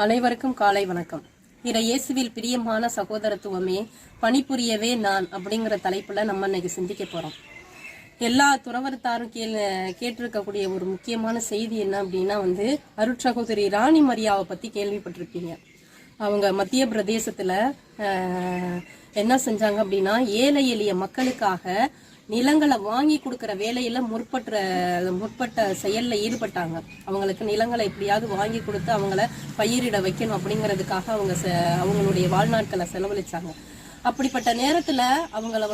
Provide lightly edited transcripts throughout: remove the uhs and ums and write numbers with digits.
அனைவருக்கும் காலை வணக்கம். இயேசுவில் பிரியமான சகோதரத்துவமே பணிபுரியவே நான் அப்படிங்கிற தலைப்புல நம்ம இன்னைக்கு சிந்திக்க போறோம். எல்லா துறவரத்தாரும் கேட்டிருக்கக்கூடிய ஒரு முக்கியமான செய்தி என்ன அப்படின்னா அருட்சகோதரி ராணி மரியாவை பத்தி கேள்விப்பட்டிருப்பீங்க. அவங்க மத்திய பிரதேசத்துல என்ன செஞ்சாங்க அப்படின்னா ஏழை எளிய மக்களுக்காக நிலங்களை வாங்கி கொடுக்கற வேலையில முற்பட்ட செயல்ல ஈடுபட்டாங்க. அவங்களுக்கு நிலங்களை எப்படியாவது வாங்கி கொடுத்து அவங்கள பயிரிட வைக்கணும் அப்படிங்கிறதுக்காக அவங்களுடைய வாழ்நாட்களை செலவழிச்சாங்க. அப்படிப்பட்ட நேரத்துல அவங்கள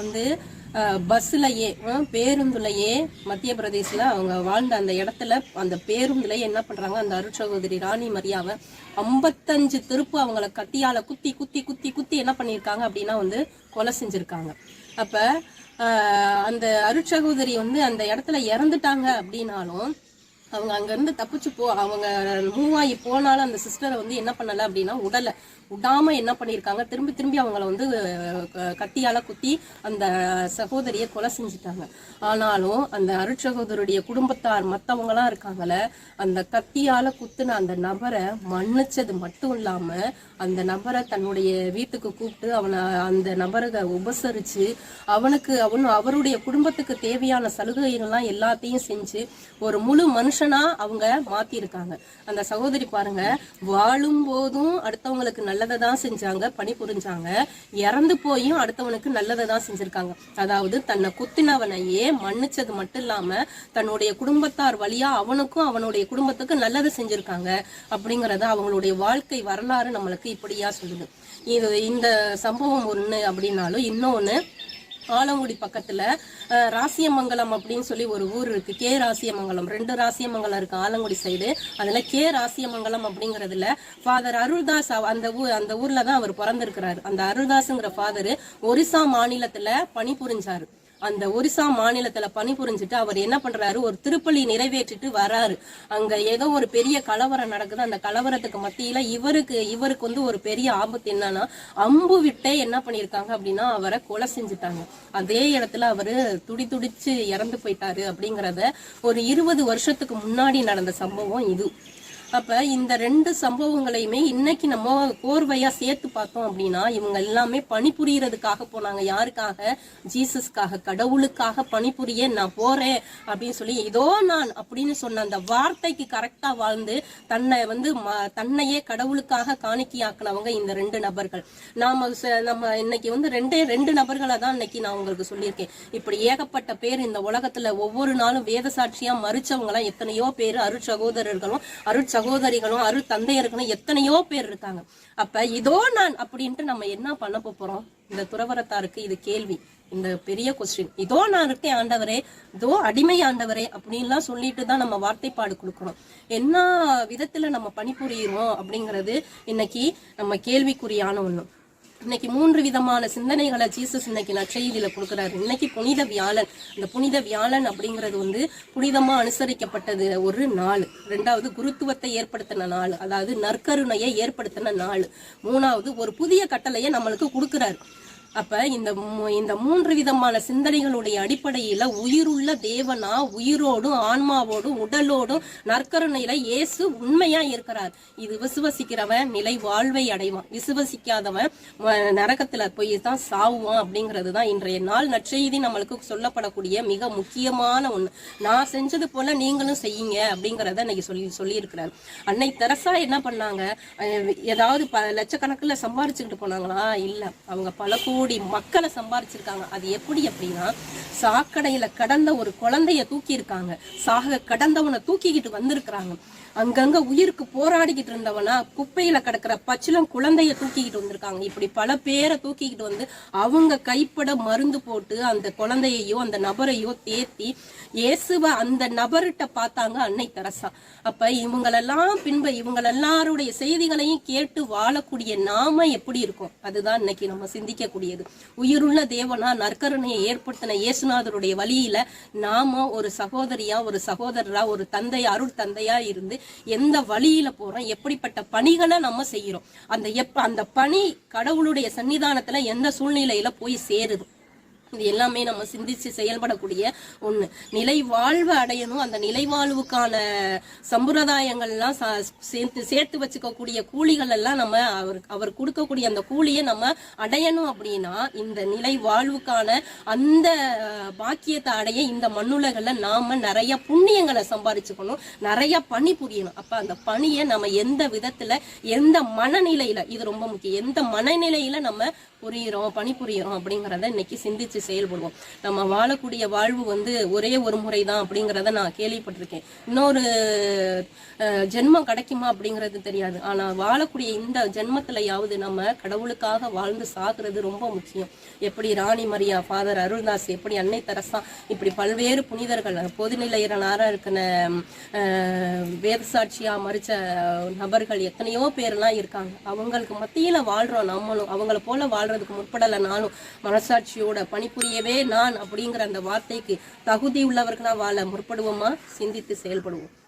பஸ்லயே பேருந்துலயே மத்திய பிரதேசல அவங்க வாழ்ந்த அந்த இடத்துல அந்த பேருந்துலயே என்ன பண்றாங்க, அந்த அருட்சகோதரி ராணி மரியாவை 55 திருப்பு அவங்கள கத்தியால குத்தி குத்தி குத்தி குத்தி என்ன பண்ணிருக்காங்க அப்படின்னா கொலை செஞ்சிருக்காங்க. அப்ப அந்த அருட்சகோதரி அந்த இடத்துல இறந்துட்டாங்க அப்படின்னாலும் அவங்க அங்க இருந்து தப்பிச்சு அவங்க மூவாயி போனாலும் அந்த சிஸ்டரை என்ன பண்ணல அப்படின்னா விடாம என்ன பண்ணிருக்காங்க, திரும்பி திரும்பி அவங்கள கத்தியால குத்தி அந்த சகோதரிய கொலை செஞ்சுட்டாங்க. ஆனாலும் அந்த அருட்சகோதருடைய குடும்பத்தார் மத்தவங்க எல்லாம் இருக்காங்கல்ல, அந்த கத்தியால குத்துன அந்த நபரை மன்னிச்சது மட்டும் இல்லாம அந்த நபரை தன்னுடைய வீட்டுக்கு கூப்பிட்டு அந்த நபரை உபசரிச்சு அவருடைய குடும்பத்துக்கு தேவையான சலுகைகள்லாம் எல்லாத்தையும் செஞ்சு ஒரு முழு மனுஷனா அவங்க மாத்திருக்காங்க. அந்த சகோதரி பாருங்க, வாழும் போதும் அடுத்தவங்களுக்கு நல்லதை தான் செஞ்சாங்க, பணி புரிஞ்சாங்க. இறந்து போயும் அடுத்தவனுக்கு நல்லதை தான் செஞ்சிருக்காங்க. அதாவது தன்னை குத்தினவனையே மன்னிச்சது மட்டும் இல்லாம தன்னுடைய குடும்பத்தார் வழியா அவனுக்கும் அவனுடைய குடும்பத்துக்கு நல்லதை செஞ்சிருக்காங்க அப்படிங்கறத அவங்களுடைய வாழ்க்கை வரலாறு நம்மளுக்கு இப்படியா சொல்லுது. இந்த சம்பவம் ஒண்ணு அப்படின்னாலும் இன்னொன்னு ஆலங்குடி பக்கத்துல ராசியமங்கலம் அப்படின்னு சொல்லி ஒரு ஊர் இருக்கு. கே ராசியமங்கலம், 2 ராசியமங்கலம் இருக்கு ஆலங்குடி சைடு. அதுல கே ராசியமங்கலம் அப்படிங்கறதுல ஃபாதர் அருள்தாஸ் அந்த ஊர்ல தான் அவர் பிறந்திருக்கிறாரு. அந்த அருள்தாஸ்ங்கிற ஃபாதர் ஒரிசா மாநிலத்துல பணிபுரிஞ்சாரு. அந்த ஒரிசா மாநிலத்துல பணிபுரிஞ்சுட்டு அவர் என்ன பண்றாரு, ஒரு திருப்பலி நிறைவேற்றிட்டு வராரு. அங்க ஏதோ ஒரு பெரிய கலவரம் நடக்குது. அந்த கலவரத்துக்கு மத்தியில இவருக்கு ஒரு பெரிய ஆபத்து என்னன்னா, அம்பு விட்டே என்ன பண்ணிருக்காங்க அப்படின்னா அவரை கொலை செஞ்சுட்டாங்க. அதே இடத்துல அவரு துடிச்சு இறந்து போயிட்டாரு அப்படிங்கறத ஒரு 20 வருஷத்துக்கு முன்னாடி நடந்த சம்பவம் இது. அப்ப இந்த 2 சம்பவங்களையுமே இன்னைக்கு நம்ம கோர்வையா சேர்த்து பார்த்தோம் அப்படின்னா இவங்க எல்லாமே பணிபுரியறதுக்காக போனாங்க. யாருக்காக? ஜீசஸ்க்காக, கடவுளுக்காக பணிபுரிய நான் போறேன் அப்படின்னு சொல்லி இதோ நான் அப்படின்னு சொன்ன அந்த வார்த்தைக்கு கரெக்டா வாழ்ந்து தன்னையே கடவுளுக்காக காணிக்கையாக்குனவங்க இந்த 2 நபர்கள். நம்ம இன்னைக்கு ரெண்டு நபர்களை தான் இன்னைக்கு நான் உங்களுக்கு சொல்லியிருக்கேன். இப்படி ஏகப்பட்ட பேர் இந்த உலகத்துல ஒவ்வொரு நாளும் வேத சாட்சியா மறிச்சவங்க எல்லாம் எத்தனையோ பேர் அருட்சகோதரர்களும் சகோதரிகளும் அருள் தந்தையர்களும் எத்தனையோ பேர் இருக்காங்க. அப்ப இதோ நான் அப்படின்ட்டு நம்ம என்ன பண்ண போறோம்? இந்த துறவரத்தாருக்கு இது கேள்வி, இந்த பெரிய கொஸ்டின். இதோ நான் இருக்கேன் ஆண்டவரே, இதோ அடிமை ஆண்டவரே அப்படின்லாம் சொல்லிட்டு தான் நம்ம வார்த்தைப்பாடு கொடுக்கணும். என்ன விதத்துல நம்ம பணிபுரியுறோம் அப்படிங்கிறது இன்னைக்கு நம்ம கேள்விக்குறியான ஒண்ணு. இன்னைக்கு 3 விதமான சிந்தனைகளை ஜீசஸ் இன்னைக்கு நற்செய்தியில கொடுக்குறாரு. இன்னைக்கு புனித வியாழன். இந்த புனித வியாழன் அப்படிங்கிறது புனிதமா அனுசரிக்கப்பட்டது ஒரு நாள். 2வது குருத்துவத்தை ஏற்படுத்தின நாள், அதாவது நற்கருணையை ஏற்படுத்தின நாள். 3வது ஒரு புதிய கட்டளையை நம்மளுக்கு கொடுக்குறாரு. அப்ப இந்த 3 விதமான சிந்தனைகளுடைய அடிப்படையில உயிருள்ள தேவனா உயிரோடும் ஆன்மாவோடும் உடலோடும் நற்கருணையில இயேசு உண்மையா இருக்கிறார். இது விசுவசிக்கிறவன் நிலை வாழ்வை அடைவான், விசுவசிக்காதவன் நரகத்துல போய் தான் சாவுவான் அப்படிங்கிறதுதான் இன்றைய நாள் நற்செய்தி நம்மளுக்கு சொல்லப்படக்கூடிய மிக முக்கியமான ஒண்ணு. நான் செஞ்சது போல நீங்களும் செய்யுங்க அப்படிங்கறத இன்னைக்கு சொல்லி இருக்கிறார். அன்னை தெரசா என்ன பண்ணாங்க? ஏதாவது லட்சக்கணக்கில் சம்பாரிச்சுக்கிட்டு போனாங்களா? இல்ல, அவங்க பல கோடி மக்களை சம்பாரிச்சிருக்காங்க. அது எப்படி அப்படின்னா, சாக்கடையில கடந்த ஒரு குழந்தைய தூக்கி இருக்காங்க, சாக கடந்தவனை தூக்கிக்கிட்டு வந்திருக்கிறாங்க. அங்கங்க உயிருக்கு போராடிக்கிட்டு இருந்தவனா குப்பையில கிடக்கிற பச்சிலம் குழந்தைய தூக்கிக்கிட்டு வந்திருக்காங்க. இப்படி பல பேரை தூக்கிக்கிட்டு அவங்க கைப்பட மருந்து போட்டு அந்த குழந்தையோ அந்த நபரையோ தேத்தி இயேசுவ அந்த நபர்கிட்ட பார்த்தாங்க அன்னை தெரசா. அப்ப இவங்க எல்லாருடைய செய்திகளையும் கேட்டு வாழக்கூடிய நாம எப்படி இருக்கும்? அதுதான் இன்னைக்கு நம்ம சிந்திக்கக்கூடியது. உயிருள்ள தேவனா நற்கருணையை ஏற்படுத்தின இயேசுநாதருடைய வழியில நாம ஒரு சகோதரியா ஒரு சகோதரரா ஒரு தந்தையா அருள் தந்தையா இருந்து எந்த வழியில போறோம், எப்படிப்பட்ட பணிகளை நம்ம செய்யறோம், அந்த பணி கடவுளுடைய சன்னிதானத்துல எந்த சூழ்நிலையில போய் சேருது இது எல்லாமே நம்ம சிந்திச்சு செயல்படக்கூடிய ஒண்ணு. நிலை வாழ்வு அடையணும். அந்த நிலை வாழ்வுக்கான சம்பிரதாயங்கள்லாம் சேர்த்து வச்சுக்கக்கூடிய கூலிகள் எல்லாம் நம்ம அவர் கொடுக்கக்கூடிய அந்த கூலியை நம்ம அடையணும். அப்படின்னா இந்த நிலை வாழ்வுக்கான அந்த பாக்கியத்தை அடைய இந்த மண்ணுலகல்ல நாம நிறைய புண்ணியங்களை சம்பாதிச்சுக்கணும், நிறைய பணி புரியணும். அப்ப அந்த பணியை நம்ம எந்த விதத்துல, எந்த மனநிலையில, இது ரொம்ப முக்கியம், எந்த மனநிலையில நம்ம பணி புரியுறோம் அப்படிங்கிறத இன்னைக்கு சிந்திச்சு செயல்படுவோம். நம்ம வாழக்கூடிய வாழ்வு ஒரே ஒரு முறைதான் அப்படிங்கிறத நான் கேள்விப்பட்டிருக்கேன். இன்னொரு ஜென்மம் கிடைக்குமா அப்படிங்கிறது தெரியாது. ஆனா வாழக்கூடிய இந்த ஜென்மத்திலையாவது நம்ம கடவுளுக்காக வாழ்ந்து சாகுறது ரொம்ப முக்கியம். எப்படி ராணி மரியா, ஃபாதர் அருள்தாஸ், எப்படி அன்னை தெரசா, இப்படி பல்வேறு புனிதர்கள், பொதுநிலையராக இருக்கிற வேதசாட்சியா மறிச்ச நபர்கள் எத்தனையோ பேர்லாம் இருக்காங்க. அவங்களுக்கு மத்தியில வாழ்றோம் நம்மளும். அவங்கள போல வாழ்றதுக்கு முற்படல நானும். மனசாட்சியோட பணிபுரியவே நான் அப்படிங்கிற அந்த வார்த்தைக்கு தகுதி உள்ளவர்களா வாழ முற்படுவோமா? சிந்தித்து செயல்படுவோம்.